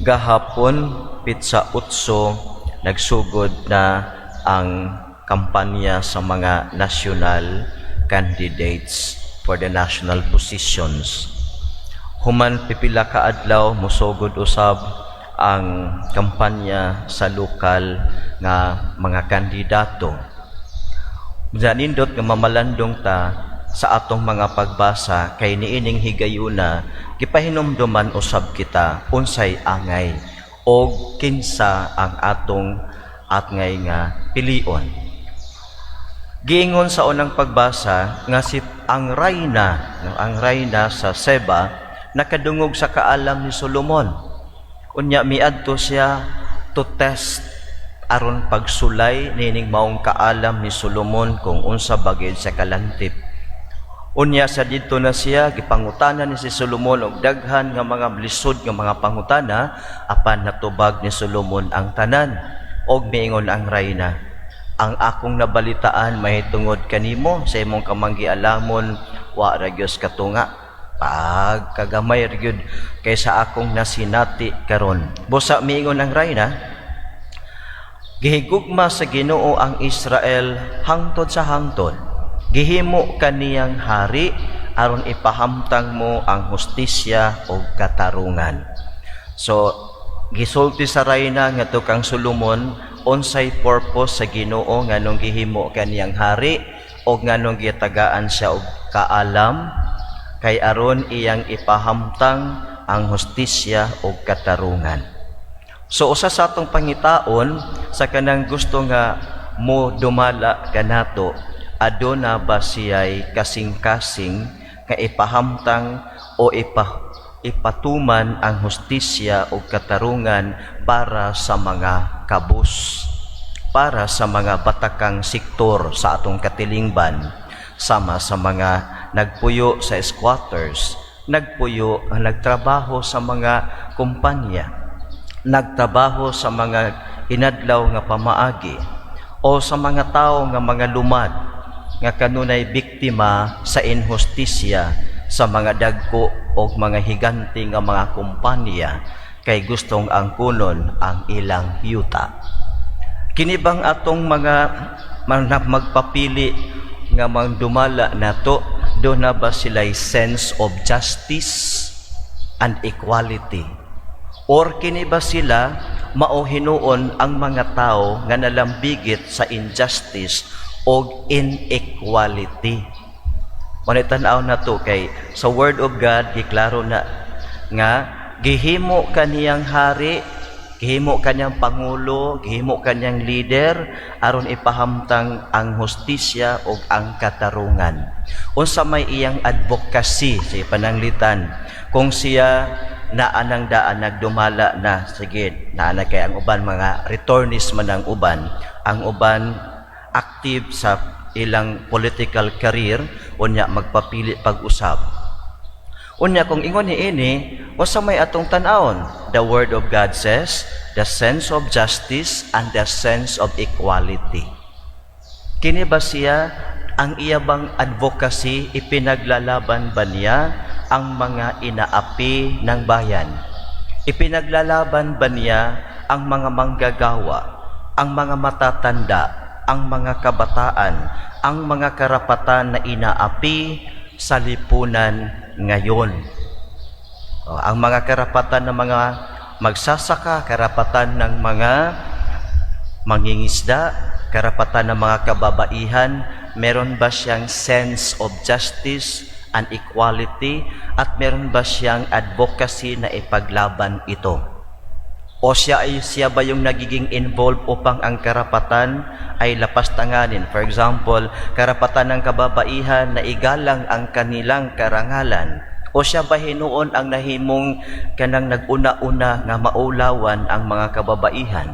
Gahapon, Pitsa Utso, nagsugod na ang kampanya sa mga national candidates for the national positions. Human pipila ka adlaw mosugod usab ang kampanya sa lokal nga mga kandidato. Janindot nga mamalandong ta sa atong mga pagbasa kay niining higayuna gipahinumduman usab kita unsay angay o kinsa ang atong atngay nga pilion. Giingon sa unang pagbasa nga si ang rayna sa Seba nakadungog sa kaalam ni Solomon. Unya miadto siya to test aron pagsulay nining maong kaalam ni Solomon kung unsa bagay sa kalantip. Unya sa didto na siya gipangutana ni si Solomon og daghan nga mga lisod nga mga pangutana apan natubag ni Solomon ang tanan. Og miingon ang rayna, ang akong nabalitaan mahitungod kanimo sa imong kamanggialamon wa ra gyud katunga. Pagkagamay ra gyud kaysa akong nasinati karon. Busa miingon ang rayna, gihigugma sa Ginoo ang Israel hangtod sa hangtod. Gihimo kaniyang hari aron ipahamtang mo ang hustisya o katarungan. So, gisulti sa rayna nga to kang Solomon unsay purpose sa Ginoo nganong gihimo kaniyang hari o nganong gitagaan siya og kaalam kay aron iyang ipahamtang ang hustisya o katarungan. So, usa sa atong pangitaon sa kanang gusto nga mo dumala kanato, aduna ba siya'y kasing-kasing nga ipahamtang o ipatuman ang hustisya o katarungan para sa mga kabus, para sa mga batakang sektor sa atong katilingban, sama sa mga nagpuyo sa squatters, nagtrabaho sa mga kumpanya, nagtrabaho sa mga inadlaw nga pamaagi, o sa mga tao nga mga lumad, nga kanunay biktima sa inhustisya sa mga dagko o mga higanti nga mga kumpanya kay gustong angkunon ang ilang yuta. Kinibang atong mga magpapili nga magdumala nato, do na ba sila'y sense of justice and equality? Or kini ba sila mauhinuon ang mga tao nga nalambigit sa injustice o inequality? Manitan-aw na to kay sa Word of God giklaro na nga gihimo kaniyang hari, gihimo kaniyang pangulo, gihimo kaniyang leader aron ipahamtang ang hustisya o ang katarungan. Unsa may iyang advocacy sa pananglitan kung siya naanang daan nagdumala na, sige naana kay ang uban mga returnees man ang uban, active sa ilang political career, unya magpapili pag-usab. Unya kung ingon niini, usa may atong tan-awon, the Word of God says, the sense of justice and the sense of equality. Kini ba siya ang iyabang advocacy, ipinaglalaban ba niya ang mga inaapi ng bayan? Ipinaglalaban ba niya ang mga manggagawa, ang mga matatanda, ang mga kabataan, ang mga karapatan na inaapi sa lipunan ngayon? Ang mga karapatan ng mga magsasaka, karapatan ng mga mangingisda, karapatan ng mga kababaihan, meron ba siyang sense of justice and equality at meron ba siyang advocacy na ipaglaban ito? O siya ba yung nagiging involved upang ang karapatan ay lapastanganin? For example, karapatan ng kababaihan na igalang ang kanilang karangalan. O siya ba hinuon ang nahimong kanang nag-una-una nga maulawan ang mga kababaihan?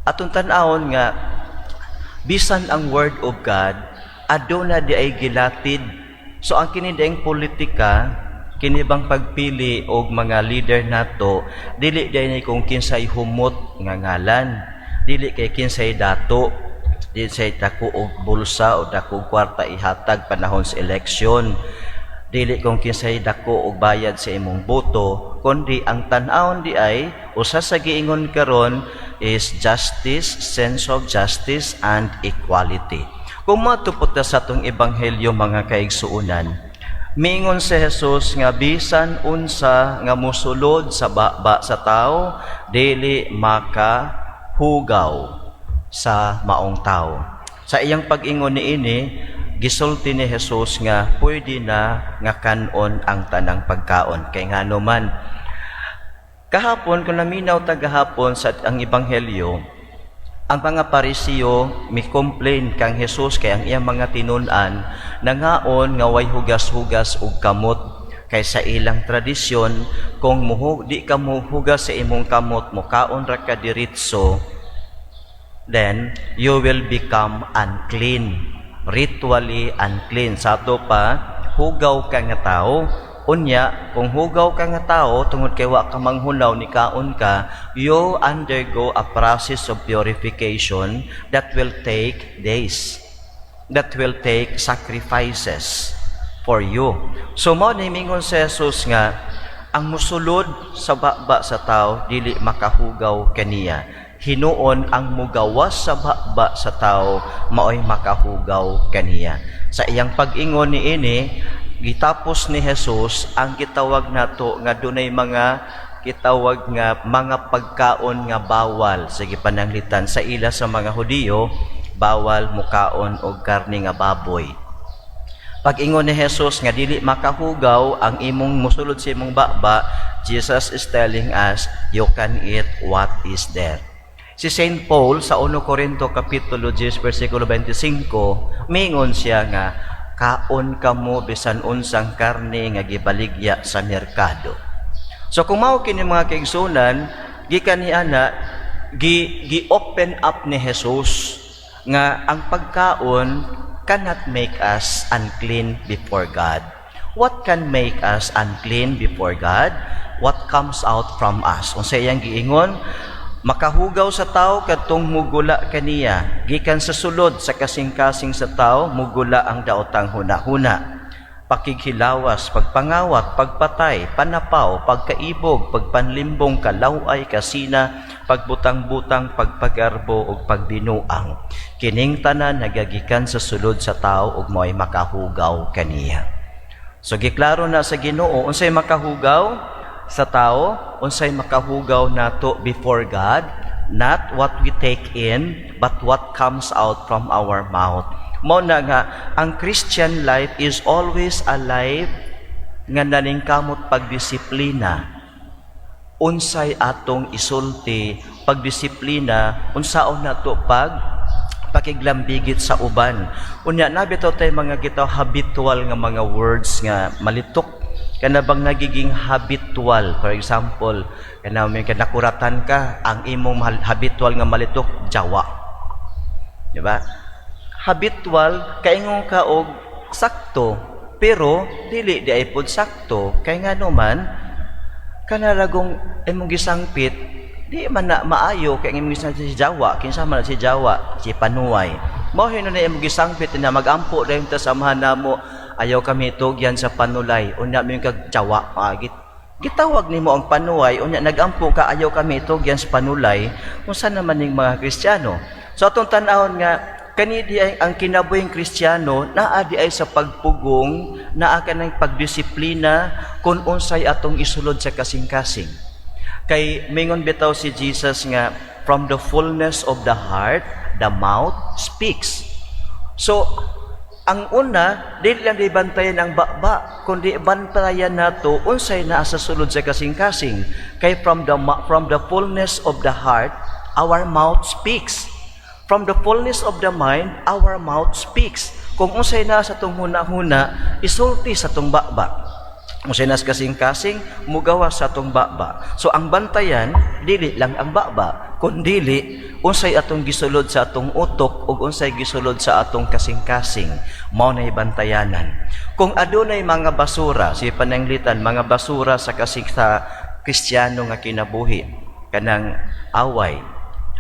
Atong tan-awon nga bisan ang Word of God aduna di ay gilatid. So ang kini daing politika, kini bang pagpili og mga leader nato, dili day kung kinsay humot nga ngalan, dili kay kinsay dato, dili say dako og bulsa o dako kwarta ihatag panahon sa eleksyon. Dili kung kinsay dako og bayad sa imong boto, kundi ang tan-awon di ay usa sa giingon karon is justice, sense of justice and equality. Kung matupot na sa atong ebanghelyo mga kaigsuunan, miingon si Jesus nga bisan unsa nga mosulod sa baba sa tao, dili makahugaw sa maong tao. Sa iyang pag-ingon niini, gisulti ni Jesus nga pwede na nga kanon ang tanang pagkaon. Kay nga naman, kahapon, kung naminaw gahapon sa ang ebanghelyo, ang mga Parisiyo mi-complain kang Jesus kay ang iyang mga tinunan nangaon nga way hugas-hugas og kamot. Kay sa ilang tradisyon, kung di ka muhugas sa imong kamot, mukaon ra ka diritso, then you will become unclean. Ritually unclean. Sa ato pa, hugaw ka nga tao. Unya, kung hugaw ka nga tao, tungod kay wa ka manghunaw ni kaon ka, you undergo a process of purification that will take days. That will take sacrifices for you. So, mo nimingon sa Jesus nga, ang musulod sa baba sa tao, dili makahugaw kaniya. Hinuon ang mugawas sa baba sa tao, maoy makahugaw kaniya. Sa iyang pag-ingon niini, gitapos ni Jesus ang gitawag nato nga dunay mga gitawag nga mga pagkaon nga bawal sa gipananglitan sa ila sa mga Hudiyo, bawal mukaon og karne nga baboy. Pag-ingon ni Jesus nga dili makahugaw ang imong musulod sa imong baba, Jesus is telling us you can eat what is there. Si Saint Paul sa 1 Corinto kapitulo 10 versikulo 25, mingon siya nga kaon kamo bisan unsang karne nga gibaligya sa merkado. So kung mao kini mga kaigsunan, gikan ni ana gi-open up ni Jesus nga ang pagkaon cannot make us unclean before God. What can make us unclean before God? What comes out from us? Kung sa iyang giingon, makahugaw sa tao kadtong mugula kaniya, gikan sa sulod sa kasing-kasing sa tao, mugula ang daotang huna-huna. Pakighilawas, pagpangawat, pagpatay, panapaw, pagkaibog, pagpanlimbong, kalaway, kasina, pagbutang-butang, pagpagarbo, ug pagbinuang. Kining tanan nagagikan sa sulod sa tao ug mo'y makahugaw kaniya. So giklaro na sa Ginoo unsay makahugaw sa tao, unsay makahugaw nato before God, not what we take in, but what comes out from our mouth. Mo na nga, ang Christian life is always a life nga naningkamot pagdisiplina. Unsay atong isulti, pagdisiplina, unsaon nato pakiglambigit sa uban. Unya, nabitaw tayo mga gitaw habitual nga mga words nga malitok, kana bang nagiging habitual. For example, kana may nakuratan ka, ang imong habitual nga malitok, jawa. Di ba? Habitual, kaingon ka og sakto, pero dili di ay pod sakto. Kay nga naman, kanaragong imong gisangpit, di man na maayo, kay imong gisangpit si jawa, kinsa man si jawa, si panuway. Mao hinon na imong gisangpit na magampo dahil ta samahan namo, ayaw kami tugyan sa panulay, unya mi kag jawa, gitawag nimo ang panuway, unya nagampo ka, ayaw kami tugyan sa panulay, kung saan naman ning mga Kristiyano. So atong tan-awon nga, kani di ay ang kinabuhing Kristiyano, naa di ay sa pagpugong, naa ka ng pagdisiplina, kung unsay atong isulod sa kasing-kasing. Kay mingon bitaw si Jesus nga, from the fullness of the heart, the mouth speaks. So, ang una, dili lang bantayan ang baba, kundi bantayan nato unsay naa sa sulod sa kasing-kasing. Kay from the fullness of the heart, our mouth speaks. From the fullness of the mind, our mouth speaks. Kung unsay na sa tong huna-huna, isulti sa tong baba. Unsay na sa kasing-kasing, mugawa sa tong baba. So ang bantayan, dili lang ang baba, kundi unsay atong gisulod sa atong utok ug unsay gisulod sa atong kasing-kasing. Mao nay bantayanan. Kung adunay mga basura, si pananglitan, mga basura sa Kristiyano nga kinabuhi, kanang away,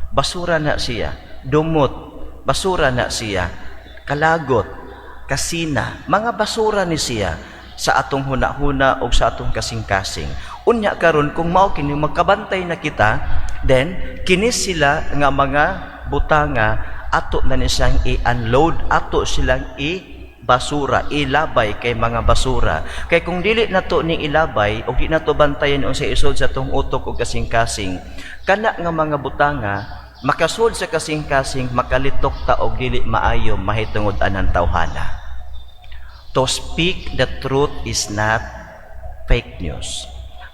basura na siya. Dumot, basura na siya. Kalagot, kasina, mga basura ni siya. sa atong hunahuna o sa atong kasing-kasing. Unya karon kung mao kini magkabantay na kita, then kini sila nga mga butanga ato na ni siyang i-unload, ato silang basura, ilabay kay mga basura. Kay kung dili nato ni ilabay o di nato bantayan unsay isod sa atong utok o kasing-kasing, kana nga mga butanga makasud sa kasing-kasing, makalitok ta og dili maayo mahitungod anang tawhana. To speak the truth is not fake news.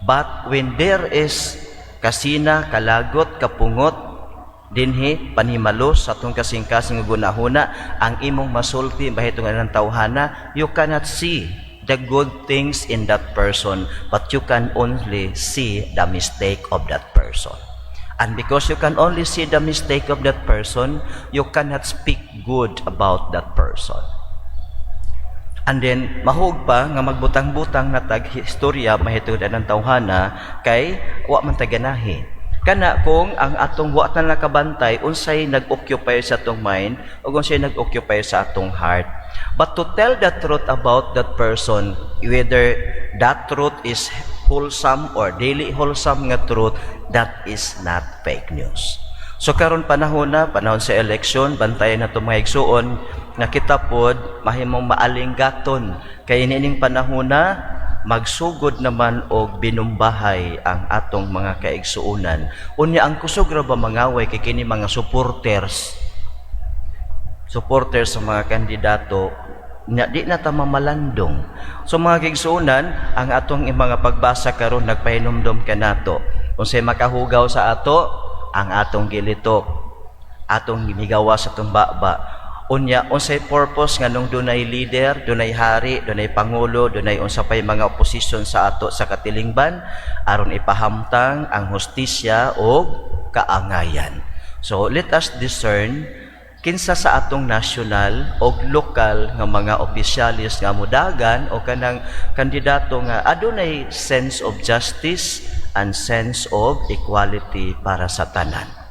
But when there is kasina, kalagot, kapungot, dinhi panimalos sa atong kasing-kasing gunahuna, ang imong masulti mahitungod anang tawhana, you cannot see the good things in that person, but you can only see the mistake of that person. And because you can only see the mistake of that person, you cannot speak good about that person. And then, mahug pa nga magbutang-butang na tag-historya mahitungod anang tawhana kay wa man taganahi. Kana kung ang atong wa ta nakabantay unsay nag-occupy sa atong mind o unsay nag-occupy sa atong heart. But to tell the truth about that person, whether that truth is wholesome or daily wholesome nga truth, that is not fake news. So karon panahon sa election, bantayan na itong mga igsuon nga kita pod mahimong maalinggaton kay inining panahon magsugod naman og binumbahay ang atong mga kaigsuonan. Unya ang kusog ra ba mangaway kay kini mga supporters sa mga kandidato nya di na ta mamalandong. So mga kaigsuonan, ang atong mga pagbasa karon nagpahinumdom kanato. Unsay makahugaw sa ato, ang atong gilitok, atong gimigawa sa atong baba. Unya unsay purpose nganong dunay leader, dunay hari, dunay pangulo, dunay unsa pay mga opposition sa ato sa katilingban aron ipahamtang ang hustisya o kaangayan. So let us discern kinsa sa atong national o lokal nga mga opisyalis nga mudagan o kanang kandidato nga adunay sense of justice and sense of equality para sa tanan.